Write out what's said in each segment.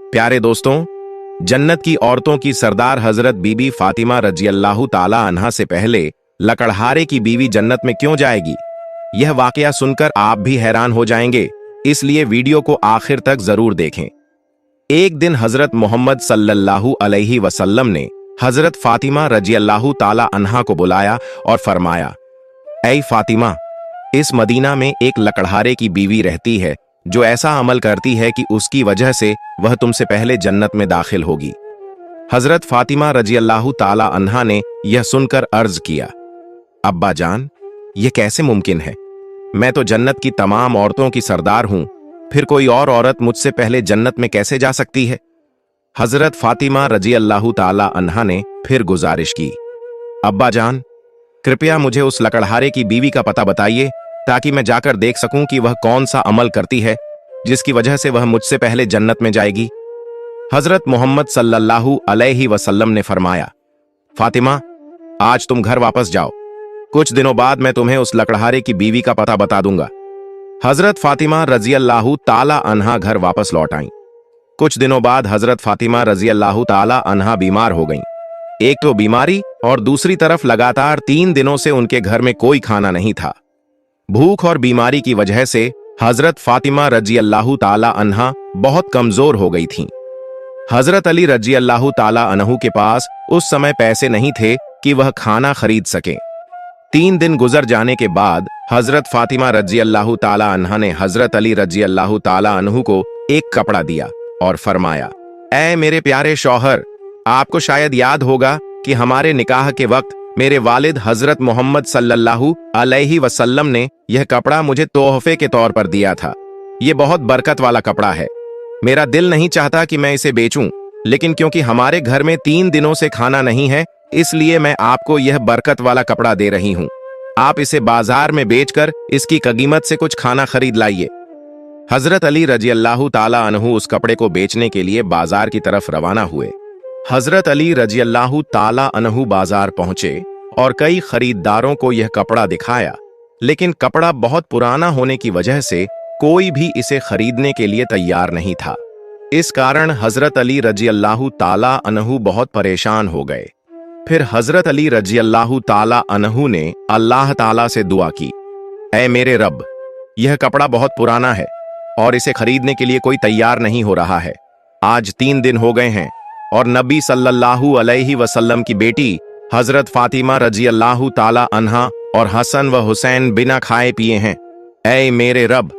प्यारे दोस्तों, जन्नत की औरतों की सरदार हजरत बीबी फातिमा रजी अल्लाह ताला अन्हा से पहले लकड़हारे की बीवी जन्नत में क्यों जाएगी? यह वाकया सुनकर आप भी हैरान हो जाएंगे, इसलिए वीडियो को आखिर तक जरूर देखें। एक दिन हजरत मोहम्मद सल्लल्लाहु अलैहि वसल्लम ने हजरत फातिमा रजी अल्लाह ताला अन्हा को बुलाया और फरमाया, ऐ फातिमा, इस मदीना में एक लकड़हारे की बीवी रहती है जो ऐसा अमल करती है कि उसकी वजह से वह तुमसे पहले जन्नत में दाखिल होगी। हजरत फातिमा रजी अल्लाह ताला अन्हा ने यह सुनकर अर्ज किया, अब्बा जान, यह कैसे मुमकिन है? मैं तो जन्नत की तमाम औरतों की सरदार हूं, फिर कोई और औरत मुझसे पहले जन्नत में कैसे जा सकती है? हजरत फातिमा रजी अल्लाह ताला अन्हा ने फिर गुजारिश की, अब्बा जान, कृपया मुझे उस लकड़हारे की बीवी का पता बताइए ताकि मैं जाकर देख सकूं कि वह कौन सा अमल करती है जिसकी वजह से वह मुझसे पहले जन्नत में जाएगी। हजरत मोहम्मद सल्लल्लाहु अलैहि वसल्लम ने फरमाया, फातिमा, आज तुम घर वापस जाओ, कुछ दिनों बाद मैं तुम्हें उस लकड़हारे की बीवी का पता बता दूंगा। हजरत फातिमा रजी अल्लाह ताला अन्हा घर वापस लौट आईं। कुछ दिनों बाद हजरत फातिमा रजी अल्लाह ताला अन्हा बीमार हो गईं। एक तो बीमारी और दूसरी तरफ लगातार 3 दिनों से उनके घर में कोई खाना नहीं था। भूख और बीमारी की वजह से हजरत फातिमा रजी अल्लाह ताला अन्हा बहुत कमजोर हो गई थीं। हजरत अली रजी अल्लाह ताला अन्हु के पास उस समय पैसे नहीं थे कि वह खाना खरीद सकें। 3 दिन गुजर जाने के बाद हजरत फातिमा रजी अल्लाह ताला अन्हा ने हजरत अली रजी अल्लाह ताला अन्हु को एक कपड़ा दिया और फरमाया, ऐ मेरे प्यारे शौहर, आपको शायद याद होगा कि हमारे निकाह के वक्त मेरे वालिद हजरत मोहम्मद सल्लल्लाहु अलैहि वसल्लम ने यह कपड़ा मुझे तोहफे के तौर पर दिया था। यह बहुत बरकत वाला कपड़ा है। मेरा दिल नहीं चाहता कि मैं इसे बेचूं, लेकिन क्योंकि हमारे घर में 3 दिनों से खाना नहीं है, इसलिए मैं आपको यह बरकत वाला कपड़ा दे रही हूं। आप इसे बाजार में बेचकर इसकी कीमत से कुछ खाना खरीद लाइए। हजरत अली रजी अल्लाह ताला अन्हु उस कपड़े को बेचने के लिए बाजार की तरफ रवाना हुए। हजरत अली रजी अल्लाह ताला अन्हु बाजार पहुंचे और कई खरीदारों को यह कपड़ा दिखाया, लेकिन कपड़ा बहुत पुराना होने की वजह से कोई भी इसे खरीदने के लिए तैयार नहीं था। इस कारण हजरत अली रजी अल्लाह ताला अन्हु बहुत परेशान हो गए। फिर हजरत अली रजी अल्लाह ताला अन्हु ने अल्लाह ताला से दुआ की, ऐ मेरे रब, यह कपड़ा बहुत पुराना है और इसे खरीदने के लिए कोई तैयार नहीं हो रहा है। आज 3 दिन हो गए हैं और नबी सल्लल्लाहु अलैहि वसल्लम की बेटी हजरत फातिमा रजी अल्लाह ताला अन्हा और हसन व हुसैन बिना खाए पिए हैं। ऐ मेरे रब,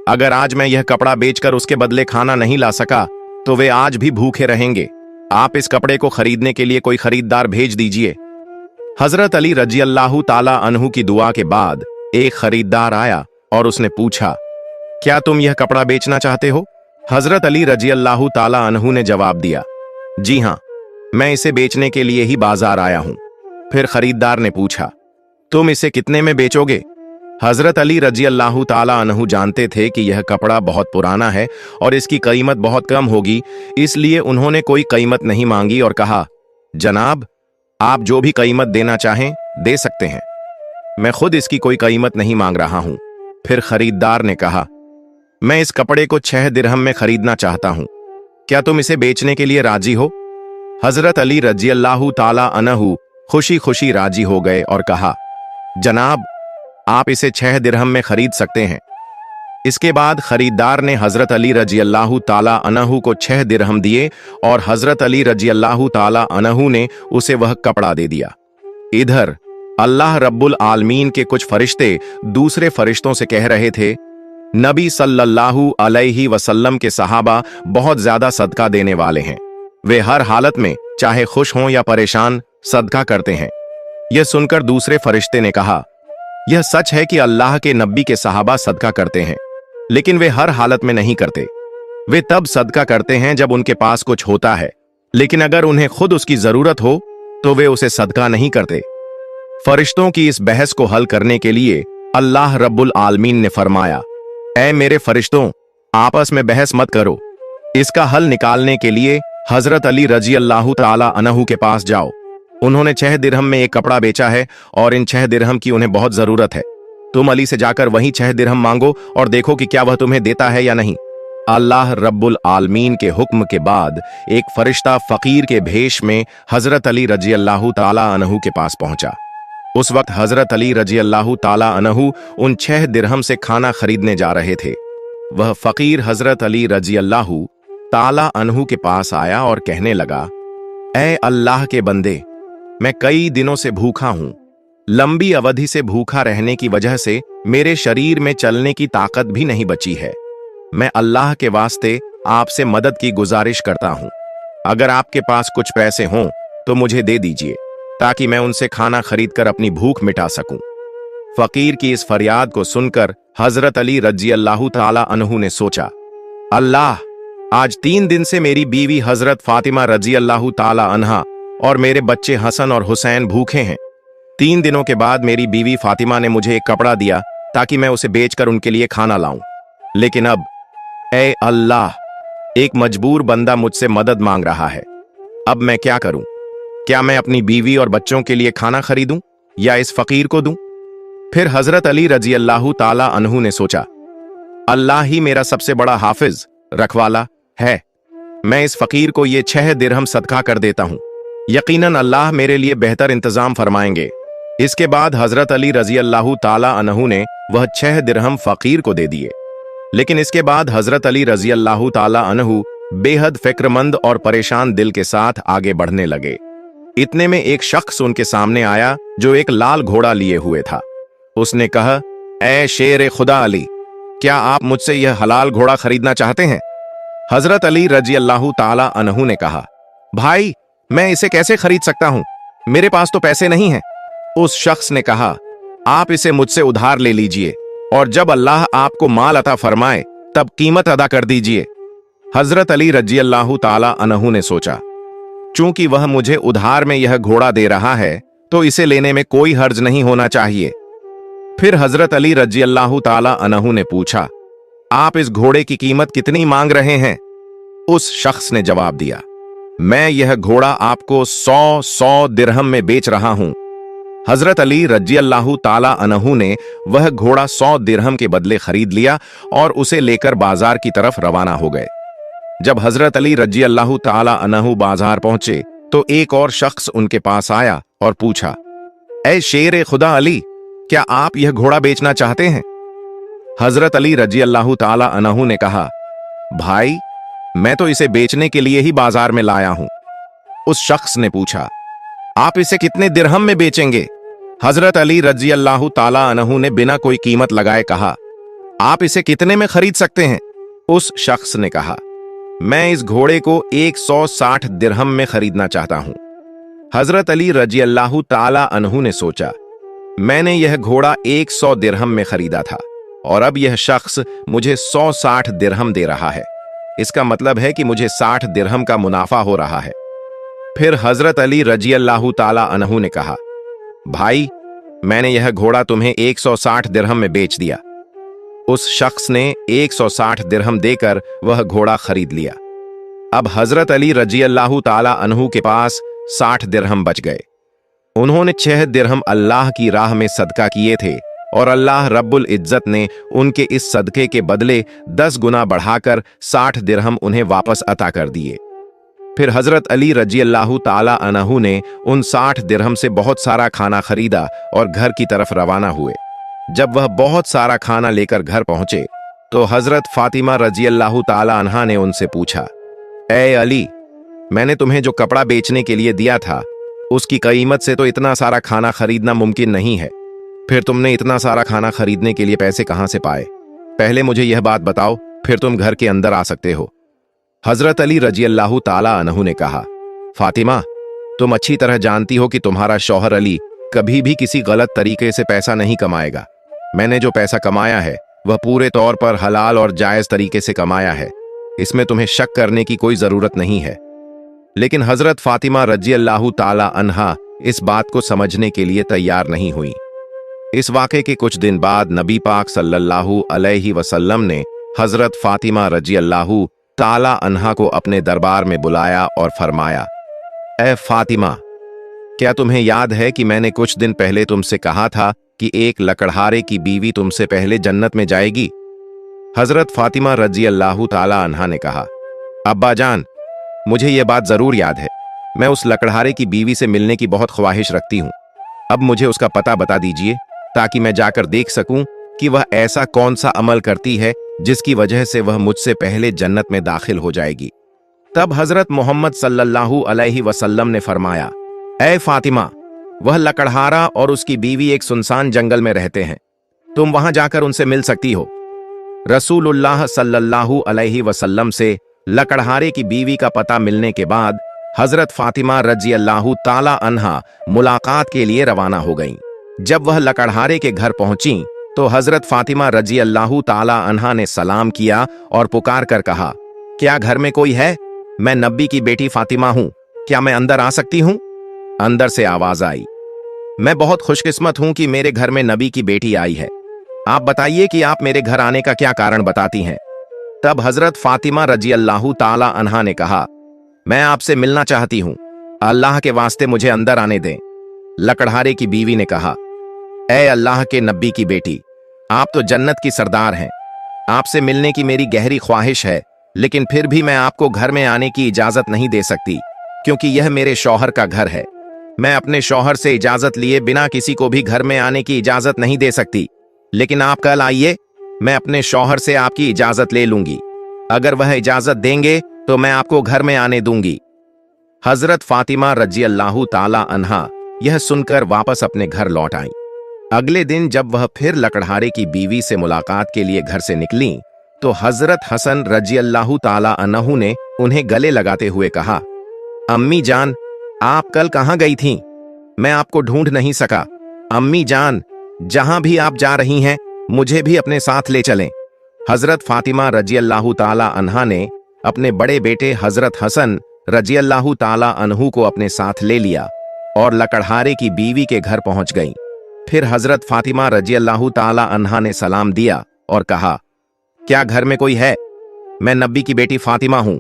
अगर आज मैं यह कपड़ा बेचकर उसके बदले खाना नहीं ला सका तो वे आज भी भूखे रहेंगे। आप इस कपड़े को खरीदने के लिए कोई खरीदार भेज दीजिए। हजरत अली रजी अल्लाह ताला अन्हु की दुआ के बाद एक खरीदार आया और उसने पूछा, क्या तुम यह कपड़ा बेचना चाहते हो? हजरत अली रजी अल्लाह ताला अन्हु ने जवाब दिया, जी हां, मैं इसे बेचने के लिए ही बाजार आया हूं। फिर खरीदार ने पूछा, तुम इसे कितने में बेचोगे? हजरत अली रजी अल्लाह ताला अन्हु जानते थे कि यह कपड़ा बहुत पुराना है और इसकी कीमत बहुत कम होगी, इसलिए उन्होंने कोई कीमत नहीं मांगी और कहा, जनाब, आप जो भी कीमत देना चाहें दे सकते हैं, मैं खुद इसकी कोई कीमत नहीं मांग रहा हूं। फिर खरीदार ने कहा, मैं इस कपड़े को 6 दिरहम में खरीदना चाहता हूं, क्या तुम इसे बेचने के लिए राजी हो? हजरत अली रजी अल्लाह ताला अन्हु खुशी खुशी राजी हो गए और कहा, जनाब, आप इसे 6 दिरहम में खरीद सकते हैं। इसके बाद खरीदार ने हजरत अली रजी अल्लाह ताला अन्हु को 6 दिरहम दिए और हजरत अली रजी अल्लाह ताला अन्हु ने उसे वह कपड़ा दे दिया। इधर अल्लाह रब्बुल आलमीन के कुछ फरिश्ते दूसरे फरिश्तों से कह रहे थे, नबी सल्लल्लाहु अलैहि वसल्लम के सहाबा बहुत ज्यादा सदका देने वाले हैं। वे हर हालत में चाहे खुश हों या परेशान सदका करते हैं। यह सुनकर दूसरे फरिश्ते ने कहा, यह सच है कि अल्लाह के नबी के सहाबा सदका करते हैं, लेकिन वे हर हालत में नहीं करते। वे तब सदका करते हैं जब उनके पास कुछ होता है, लेकिन अगर उन्हें खुद उसकी जरूरत हो तो वे उसे सदका नहीं करते। फरिश्तों की इस बहस को हल करने के लिए अल्लाह रब्बुल आलमीन ने फरमाया, ऐ मेरे फरिश्तों, आपस में बहस मत करो। इसका हल निकालने के लिए हजरत अली रजी अल्लाह ताला अन्हु के पास जाओ। उन्होंने 6 दिरहम में एक कपड़ा बेचा है और इन 6 दिरहम की उन्हें बहुत जरूरत है। तुम अली से जाकर वहीं 6 दिरहम मांगो और देखो कि क्या वह तुम्हें देता है या नहीं। अल्लाह रब्बुल आलमीन के हुक्म के बाद एक फरिश्ता फकीर के भेष में हजरत अली रजी अल्लाह ताला अन्हु के पास पहुंचा। उस वक्त हजरत अली रजी अल्लाह ताला अन्हु उन 6 दिरहम से खाना खरीदने जा रहे थे। वह फकीर हजरत अली रजी अल्लाह ताला अन्हु के पास आया और कहने लगा, ऐ अल्लाह के बंदे, मैं कई दिनों से भूखा हूं। लंबी अवधि से भूखा रहने की वजह से मेरे शरीर में चलने की ताकत भी नहीं बची है। मैं अल्लाह के वास्ते आपसे मदद की गुजारिश करता हूं। अगर आपके पास कुछ पैसे हों तो मुझे दे दीजिए, ताकि मैं उनसे खाना खरीदकर अपनी भूख मिटा सकूं। फकीर की इस फरियाद को सुनकर हजरत अली रजी अल्लाह ताला अन्हु ने सोचा, अल्लाह, आज 3 दिन से मेरी बीवी हजरत फातिमा रजी अल्लाह ताला अन्हा और मेरे बच्चे हसन और हुसैन भूखे हैं। 3 दिनों के बाद मेरी बीवी फातिमा ने मुझे एक कपड़ा दिया ताकि मैं उसे बेचकर उनके लिए खाना लाऊं। लेकिन अब ऐ अल्लाह, एक मजबूर बंदा मुझसे मदद मांग रहा है। अब मैं क्या करूं? क्या मैं अपनी बीवी और बच्चों के लिए खाना खरीदूं या इस फकीर को दूं? फिर हजरत अली रजी अल्लाह ताला अन्हु ने सोचा, अल्लाह ही मेरा सबसे बड़ा हाफिज रखवाला है। मैं इस फकीर को ये 6 दिरहम सदका कर देता हूं। यकीनन अल्लाह मेरे लिए बेहतर इंतजाम फरमाएंगे। इसके बाद हजरत अली रजी अल्लाह ताला अन्हु ने वह 6 दिरहम फकीर को दे दिए। लेकिन इसके बाद हजरत अली रजी अल्लाह ताला अन्हु बेहद फिक्रमंद और परेशान दिल के साथ आगे बढ़ने लगे। इतने में एक शख्स उनके सामने आया जो एक लाल घोड़ा लिए हुए था। उसने कहा, ऐ शेर खुदा अली, क्या आप मुझसे यह हलाल घोड़ा खरीदना चाहते हैं? हजरत अली रजी अल्लाह ताला अन्हु ने कहा, भाई, मैं इसे कैसे खरीद सकता हूं? मेरे पास तो पैसे नहीं हैं। उस शख्स ने कहा, आप इसे मुझसे उधार ले लीजिए और जब अल्लाह आपको माल अता फरमाए तब कीमत अदा कर दीजिए। हजरत अली रजी अल्लाह ताला अन्हु ने सोचा, चूंकि वह मुझे उधार में यह घोड़ा दे रहा है तो इसे लेने में कोई हर्ज नहीं होना चाहिए। फिर हजरत अली रजी अल्लाह ताला अन्हु ने पूछा, आप इस घोड़े की कीमत कितनी मांग रहे हैं? उस शख्स ने जवाब दिया, मैं यह घोड़ा आपको 100 दिरहम में बेच रहा हूं। हजरत अली रजी अल्लाह ताला अन्हु ने वह घोड़ा 100 दिरहम के बदले खरीद लिया और उसे लेकर बाजार की तरफ रवाना हो गए। जब हजरत अली रजी अल्लाह ताला अन्हु बाजार पहुंचे तो एक और शख्स उनके पास आया और पूछा, ऐ शेर खुदा अली, क्या आप यह घोड़ा बेचना चाहते हैं? हजरत अली रजी अल्लाह ताला अन्हु ने कहा, भाई, मैं तो इसे बेचने के लिए ही बाजार में लाया हूं। उस शख्स ने पूछा, आप इसे कितने दिरहम में बेचेंगे? हजरत अली रजी अल्लाह ताला अन्हु ने बिना कोई कीमत लगाए कहा, आप इसे कितने में खरीद सकते हैं? उस शख्स ने कहा, मैं इस घोड़े को 160 दिरहम में खरीदना चाहता हूं। हजरत अली रजी अल्लाह ताला अन्हु ने सोचा, मैंने यह घोड़ा 100 दिरहम में खरीदा था और अब यह शख्स मुझे 160 दिरहम दे रहा है। इसका मतलब है कि मुझे 60 दिरहम का मुनाफा हो रहा है। फिर हजरत अली रजी अल्लाह ताला अन्हु ने कहा, भाई, मैंने यह घोड़ा तुम्हें 160 दिरहम में बेच दिया। उस शख्स ने 160 दिरहम देकर वह घोड़ा खरीद लिया। अब हजरत अली रजी अल्लाह ताला अन्हु के पास 60 दिरहम बच गए। उन्होंने 6 दिरहम अल्लाह की राह में सदका किए थे और अल्लाह रब्बुल इज्जत ने उनके इस सदके के बदले 10 गुना बढ़ाकर 60 दिरहम उन्हें वापस अता कर दिए। फिर हजरत अली रजी अल्लाह ताला अन्हु ने उन 60 दिरहम से बहुत सारा खाना खरीदा और घर की तरफ रवाना हुए। जब वह बहुत सारा खाना लेकर घर पहुंचे तो हजरत फातिमा रजी अल्लाह ताला अन्हा ने उनसे पूछा, ऐ अली, मैंने तुम्हें जो कपड़ा बेचने के लिए दिया था उसकी कीमत से तो इतना सारा खाना खरीदना मुमकिन नहीं है। फिर तुमने इतना सारा खाना खरीदने के लिए पैसे कहां से पाए? पहले मुझे यह बात बताओ, फिर तुम घर के अंदर आ सकते हो। हजरत अली रजी अल्लाह ताला अन्हु ने कहा, फातिमा, तुम अच्छी तरह जानती हो कि तुम्हारा शौहर अली कभी भी किसी गलत तरीके से पैसा नहीं कमाएगा। मैंने जो पैसा कमाया है वह पूरे तौर पर हलाल और जायज तरीके से कमाया है। इसमें तुम्हें शक करने की कोई जरूरत नहीं है। लेकिन हजरत फातिमा रजी अल्लाह ताला अन्हा इस बात को समझने के लिए तैयार नहीं हुई। इस वाक़े के कुछ दिन बाद नबी पाक सल्लल्लाहु अलैहि वसल्लम ने हजरत फातिमा रजी अल्लाह ताला अन्हा को अपने दरबार में बुलाया और फरमाया, ऐ फातिमा, क्या तुम्हें याद है कि मैंने कुछ दिन पहले तुमसे कहा था कि एक लकड़हारे की बीवी तुमसे पहले जन्नत में जाएगी? हजरत फातिमा रजी अल्लाह ताला अन्हा ने कहा, अब्बा जान, मुझे यह बात जरूर याद है। मैं उस लकड़हारे की बीवी से मिलने की बहुत ख्वाहिश रखती हूँ। अब मुझे उसका पता बता दीजिए ताकि मैं जाकर देख सकूं कि वह ऐसा कौन सा अमल करती है जिसकी वजह से वह मुझसे पहले जन्नत में दाखिल हो जाएगी। तब हजरत मोहम्मद सल्लल्लाहु अलैहि वसल्लम ने फरमाया, ऐ फातिमा, वह लकड़हारा और उसकी बीवी एक सुनसान जंगल में रहते हैं, तुम वहां जाकर उनसे मिल सकती हो। रसूलुल्लाह सल्लल्लाहु अलैहि वसल्लम से लकड़हारे की बीवी का पता मिलने के बाद हजरत फातिमा रजी अल्लाह ताला अन्हा मुलाकात के लिए रवाना हो गईं। जब वह लकड़हारे के घर पहुंची तो हजरत फातिमा रजी अल्लाह ताला अन्हा ने सलाम किया और पुकार कर कहा, क्या घर में कोई है? मैं नबी की बेटी फातिमा हूं, क्या मैं अंदर आ सकती हूं? अंदर से आवाज आई, मैं बहुत खुशकिस्मत हूं कि मेरे घर में नबी की बेटी आई है। आप बताइए कि आप मेरे घर आने का क्या कारण बताती हैं। तब हजरत फातिमा रजी अल्लाह ताला अन्हा ने कहा, मैं आपसे मिलना चाहती हूं, अल्लाह के वास्ते मुझे अंदर आने दें। लकड़हारे की बीवी ने कहा, ऐ अल्लाह के नबी की बेटी, आप तो जन्नत की सरदार हैं, आपसे मिलने की मेरी गहरी ख्वाहिश है, लेकिन फिर भी मैं आपको घर में आने की इजाजत नहीं दे सकती क्योंकि यह मेरे शौहर का घर है। मैं अपने शौहर से इजाजत लिए बिना किसी को भी घर में आने की इजाजत नहीं दे सकती, लेकिन आप कल आइए, मैं अपने शौहर से आपकी इजाजत ले लूंगी। अगर वह इजाजत देंगे तो मैं आपको घर में आने दूंगी। हजरत फातिमा रजी अल्लाह ताला अन्हा यह सुनकर वापस अपने घर लौट आई। अगले दिन जब वह फिर लकड़हारे की बीवी से मुलाकात के लिए घर से निकली तो हजरत हसन रजी अल्लाह ताला अन्हु ने उन्हें गले लगाते हुए कहा, अम्मी जान, आप कल कहां गई थीं? मैं आपको ढूंढ नहीं सका। अम्मी जान, जहां भी आप जा रही हैं मुझे भी अपने साथ ले चलें। हजरत फातिमा रजी अल्लाह ताला अन्हा ने अपने बड़े बेटे हजरत हसन रजी अल्लाह ताला अन्हु को अपने साथ ले लिया और लकड़हारे की बीवी के घर पहुंच गईं। फिर हजरत फातिमा रजी अल्लाह ताला अन्हा ने सलाम दिया और कहा, क्या घर में कोई है? मैं नबी की बेटी फातिमा हूं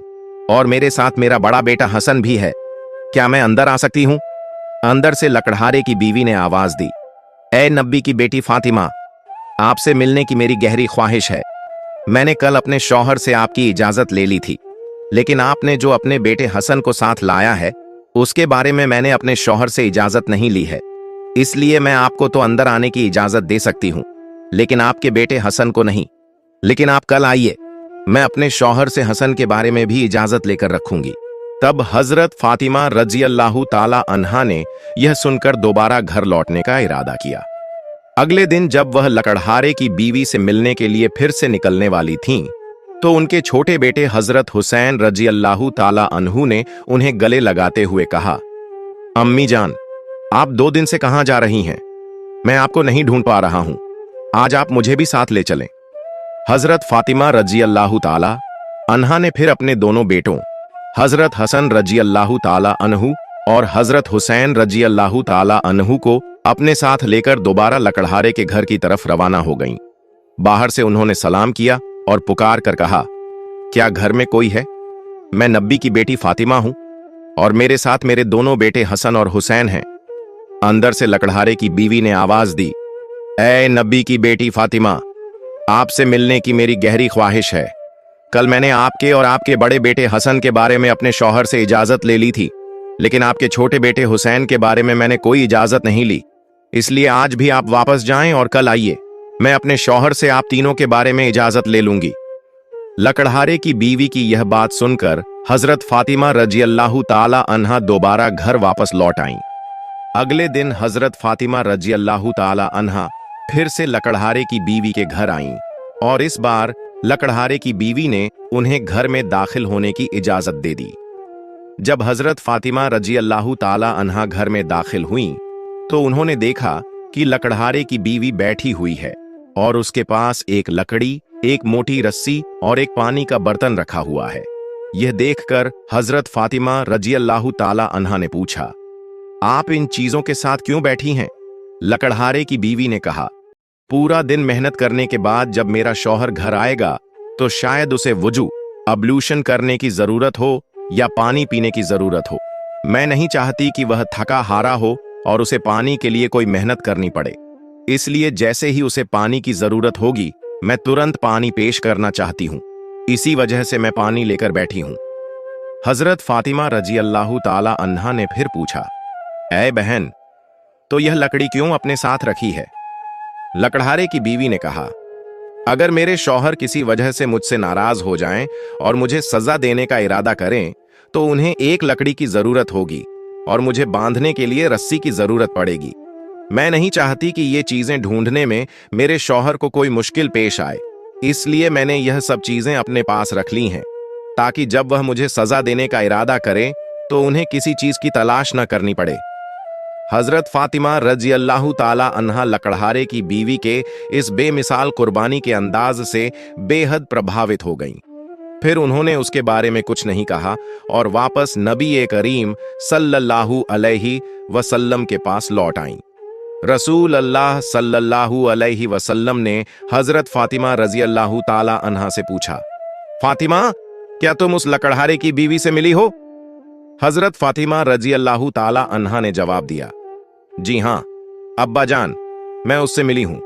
और मेरे साथ मेरा बड़ा बेटा हसन भी है, क्या मैं अंदर आ सकती हूं? अंदर से लकड़हारे की बीवी ने आवाज दी, ऐ नबी की बेटी फातिमा, आपसे मिलने की मेरी गहरी ख्वाहिश है। मैंने कल अपने शौहर से आपकी इजाजत ले ली थी, लेकिन आपने जो अपने बेटे हसन को साथ लाया है उसके बारे में मैंने अपने शौहर से इजाजत नहीं ली है, इसलिए मैं आपको तो अंदर आने की इजाजत दे सकती हूं, लेकिन आपके बेटे हसन को नहीं। लेकिन आप कल आइए, मैं अपने शौहर से हसन के बारे में भी इजाजत लेकर रखूंगी। तब हजरत फातिमा रजी अल्लाह ताला अन्हा ने यह सुनकर दोबारा घर लौटने का इरादा किया। अगले दिन जब वह लकड़हारे की बीवी से मिलने के लिए फिर से निकलने वाली थीं, तो उनके छोटे बेटे हजरत हुसैन रजी अल्लाह ताला अन्हु ने उन्हें गले लगाते हुए कहा, अम्मी जान, आप 2 दिन से कहां जा रही हैं? मैं आपको नहीं ढूंढ पा रहा हूं, आज आप मुझे भी साथ ले चलें। हजरत फातिमा रजी अल्लाह ताला अन्हा ने फिर अपने दोनों बेटों हजरत हसन रजी अल्लाह ताला अन्हु और हजरत हुसैन रजी अल्लाह ताला अन्हु को अपने साथ लेकर दोबारा लकड़हारे के घर की तरफ रवाना हो गईं। बाहर से उन्होंने सलाम किया और पुकार कर कहा, क्या घर में कोई है? मैं नबी की बेटी फातिमा हूं और मेरे साथ मेरे दोनों बेटे हसन और हुसैन हैं। अंदर से लकड़हारे की बीवी ने आवाज दी, ऐ नबी की बेटी फातिमा, आपसे मिलने की मेरी गहरी ख्वाहिश है। कल मैंने आपके और आपके बड़े बेटे हसन के बारे में अपने शौहर से इजाजत ले ली थी, लेकिन आपके छोटे बेटे हुसैन के बारे में मैंने कोई इजाजत नहीं ली, इसलिए आज भी आप वापस जाएं और कल आइए, मैं अपने शौहर से आप तीनों के बारे में इजाजत ले लूंगी। लकड़हारे की बीवी की यह बात सुनकर हजरत फातिमा रजी अल्लाह ताला अन्हा दोबारा घर वापस लौट आईं। अगले दिन हजरत फातिमा रजी अल्लाह ताला अन्हा फिर से लकड़हारे की बीवी के घर आईं और इस बार लकड़हारे की बीवी ने उन्हें घर में दाखिल होने की इजाजत दे दी। जब हजरत फातिमा रजी अल्लाह ताला अन्हा घर में दाखिल हुईं, तो उन्होंने देखा कि लकड़हारे की बीवी बैठी हुई है और उसके पास एक लकड़ी, एक मोटी रस्सी और एक पानी का बर्तन रखा हुआ है। यह देखकर हजरत फातिमा रजी अल्लाह ताला अन्हा ने पूछा, आप इन चीजों के साथ क्यों बैठी हैं? लकड़हारे की बीवी ने कहा, पूरा दिन मेहनत करने के बाद जब मेरा शौहर घर आएगा तो शायद उसे वुजू अब्लूशन करने की जरूरत हो या पानी पीने की जरूरत हो। मैं नहीं चाहती कि वह थका हारा हो और उसे पानी के लिए कोई मेहनत करनी पड़े, इसलिए जैसे ही उसे पानी की जरूरत होगी मैं तुरंत पानी पेश करना चाहती हूँ, इसी वजह से मैं पानी लेकर बैठी हूँ। हजरत फातिमा रजी अल्लाह ताला अन्हा ने फिर पूछा, ऐ बहन, तो यह लकड़ी क्यों अपने साथ रखी है? लकड़हारे की बीवी ने कहा, अगर मेरे शौहर किसी वजह से मुझसे नाराज हो जाएं और मुझे सजा देने का इरादा करें तो उन्हें एक लकड़ी की जरूरत होगी और मुझे बांधने के लिए रस्सी की जरूरत पड़ेगी। मैं नहीं चाहती कि ये चीजें ढूंढने में मेरे शौहर को कोई मुश्किल पेश आए, इसलिए मैंने यह सब चीजें अपने पास रख ली हैं ताकि जब वह मुझे सजा देने का इरादा करें तो उन्हें किसी चीज की तलाश न करनी पड़े। हजरत फातिमा रजी अल्लाह ताला अन्हा लकड़हारे की बीवी के इस बेमिसाल कुर्बानी के अंदाज से बेहद प्रभावित हो गईं। फिर उन्होंने उसके बारे में कुछ नहीं कहा और वापस नबी करीम सल्लल्लाहु अलैहि वसल्लम के पास लौट आईं। रसूल अल्लाह सल्लल्लाहु अलैहि वसल्लम ने हजरत फातिमा रजी अल्लाह ताला अन्हा से पूछा, फातिमा, क्या तुम उस लकड़हारे की बीवी से मिली हो? हजरत फातिमा रजी अल्लाह ताला अन्हा ने जवाब दिया, जी हां अब्बा जान, मैं उससे मिली हूं।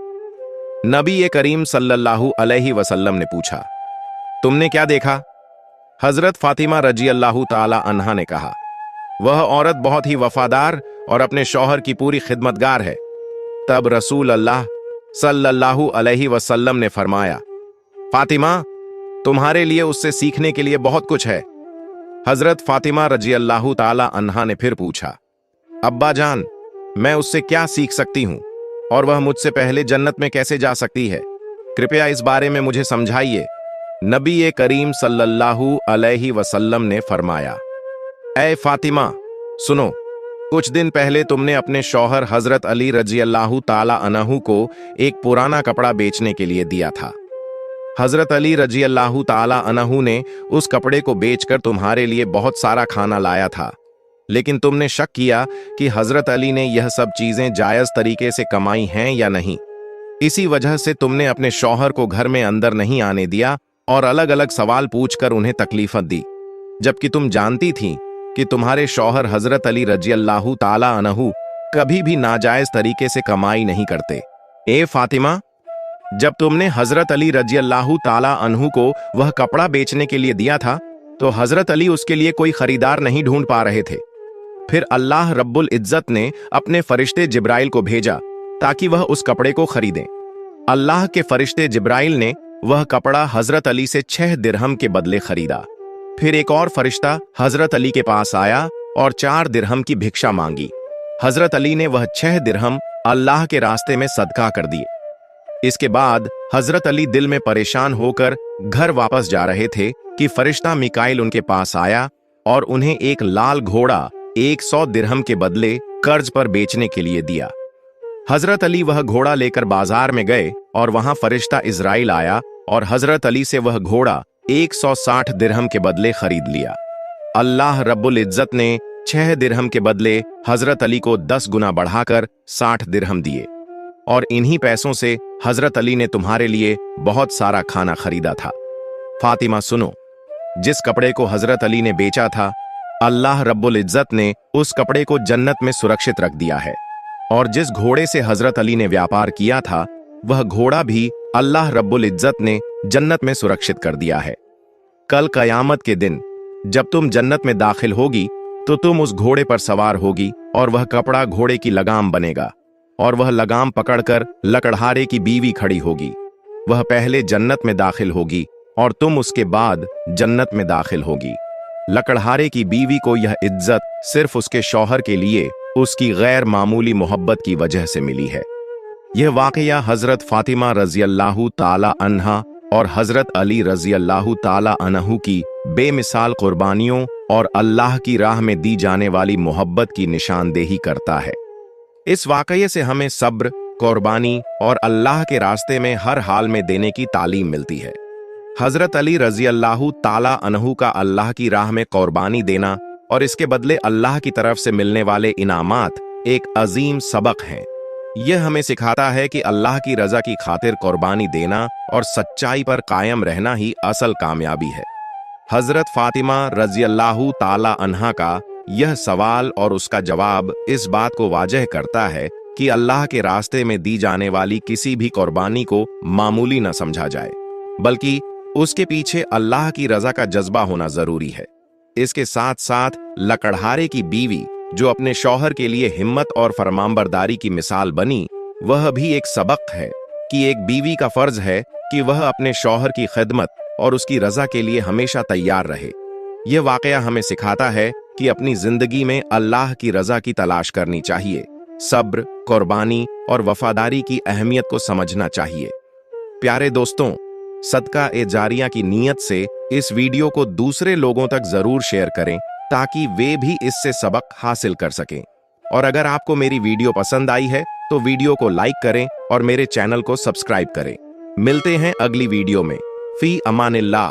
नबी करीम सल्लल्लाहु अलैहि वसल्लम ने पूछा, तुमने क्या देखा? हजरत फातिमा रजी अल्लाह ताला अन्हा ने कहा, वह औरत बहुत ही वफादार और अपने शौहर की पूरी खिदमतगार है। तब रसूल अल्लाह सल्लल्लाहु अलैहि वसल्लम ने फरमाया, फातिमा, तुम्हारे लिए उससे सीखने के लिए बहुत कुछ है। हजरत फातिमा रजी अल्लाह ताला अन्हा ने फिर पूछा, अब्बा जान, मैं उससे क्या सीख सकती हूं और वह मुझसे पहले जन्नत में कैसे जा सकती है? कृपया इस बारे में मुझे समझाइए। नबी करीम सल्लल्लाहु अलैहि वसल्लम ने फरमाया, ऐ फातिमा, सुनो, कुछ दिन पहले तुमने अपने शौहर हजरत अली रजी अल्लाह ताला अन्हु को एक पुराना कपड़ा बेचने के लिए दिया था। हजरत अली रजी अल्लाह ताला अन्हु ने उस कपड़े को बेचकर तुम्हारे लिए बहुत सारा खाना लाया था, लेकिन तुमने शक किया कि हजरत अली ने यह सब चीजें जायज तरीके से कमाई हैं या नहीं। इसी वजह से तुमने अपने शौहर को घर में अंदर नहीं आने दिया और अलग अलग सवाल पूछकर उन्हें तकलीफत दी, जबकि तुम जानती थी कि तुम्हारे शौहर हजरत अली रजी अल्लाह ताला अन्हु कभी भी नाजायज तरीके से कमाई नहीं करते। ए फातिमा, जब तुमने हजरत अली रजी अल्लाह ताला अन्हु को वह कपड़ा बेचने के लिए दिया था तो हजरत अली उसके लिए कोई खरीदार नहीं ढूंढ पा रहे थे। फिर अल्लाह रब्बुल इज्जत ने अपने फरिश्ते जिब्राइल को भेजा ताकि वह उस कपड़े को खरीदें। अल्लाह के फरिश्ते जिब्राइल ने वह कपड़ा हजरत अली से 6 दिरहम के बदले खरीदा। फिर एक और फरिश्ता हजरत अली के पास आया और 4 दिरहम की भिक्षा मांगी। हजरत अली ने वह 6 दिरहम अल्लाह के रास्ते में सदका कर दिए। इसके बाद हजरत अली दिल में परेशान होकर घर वापस जा रहे थे कि फरिश्ता मिकाइल उनके पास आया और उन्हें एक लाल घोड़ा 100 दिरहम के बदले कर्ज पर बेचने के लिए दिया। हजरत अली वह घोड़ा लेकर बाजार में गए और वहां फरिश्ता इजराइल आया और हजरत अली से वह घोड़ा 160 दिरहम के बदले खरीद लिया। अल्लाह रब्बुल इज्जत ने 6 दिरहम के बदले हजरत अली को 10 गुना बढ़ाकर 60 दिरहम दिए और इन्हीं पैसों से हजरत अली ने तुम्हारे लिए बहुत सारा खाना खरीदा था। फातिमा, सुनो, जिस कपड़े को हजरत अली ने बेचा था, अल्लाह रब्बुल इज्जत ने उस कपड़े को जन्नत में सुरक्षित रख दिया है और जिस घोड़े से हजरत अली ने व्यापार किया था वह घोड़ा भी अल्लाह रब्बुल इज्जत ने जन्नत में सुरक्षित कर दिया है। कल कयामत के दिन जब तुम जन्नत में दाखिल होगी तो तुम उस घोड़े पर सवार होगी और वह कपड़ा घोड़े की लगाम बनेगा और वह लगाम पकड़कर लकड़हारे की बीवी खड़ी होगी। वह पहले जन्नत में दाखिल होगी और तुम उसके बाद जन्नत में दाखिल होगी। लकड़हारे की बीवी को यह इज्जत सिर्फ उसके शौहर के लिए उसकी गैर मामूली मोहब्बत की वजह से मिली है। यह वाकया हजरत फातिमा रजी अल्लाह ताला अन्हा और हजरत अली रजी अल्लाह ताला अन्हु की बेमिसाल कुर्बानियों और अल्लाह की राह में दी जाने वाली मोहब्बत की निशानदेही करता है। इस वाकये से हमें सब्र, कुर्बानी और अल्लाह के रास्ते में हर हाल में देने की तालीम मिलती है। हजरत अली रजी अल्लाह ताला अन्हु का अल्लाह की राह में कुर्बानी देना और इसके बदले अल्लाह की तरफ से मिलने वाले इनामात एक अजीम सबक हैं। यह हमें सिखाता है कि अल्लाह की रजा की खातिर कुर्बानी देना और सच्चाई पर कायम रहना ही असल कामयाबी है। हजरत फातिमा रजी अल्लाह ताला अन्हा का यह सवाल और उसका जवाब इस बात को वाजह करता है कि अल्लाह के रास्ते में दी जाने वाली किसी भी कुर्बानी को मामूली न समझा जाए, बल्कि उसके पीछे अल्लाह की रजा का जज्बा होना जरूरी है। इसके साथ साथ लकड़हारे की बीवी जो अपने शौहर के लिए हिम्मत और फरमानबरदारी की मिसाल बनी, वह भी एक सबक है कि एक बीवी का फर्ज है कि वह अपने शौहर की खिदमत और उसकी रजा के लिए हमेशा तैयार रहे। यह वाकया हमें सिखाता है कि अपनी जिंदगी में अल्लाह की रजा की तलाश करनी चाहिए, सब्र, कुर्बानी और वफादारी की अहमियत को समझना चाहिए। प्यारे दोस्तों, सदका ए जारिया की नीयत से इस वीडियो को दूसरे लोगों तक जरूर शेयर करें ताकि वे भी इससे सबक हासिल कर सकें। और अगर आपको मेरी वीडियो पसंद आई है तो वीडियो को लाइक करें और मेरे चैनल को सब्सक्राइब करें। मिलते हैं अगली वीडियो में। फी अमानिल्लाह।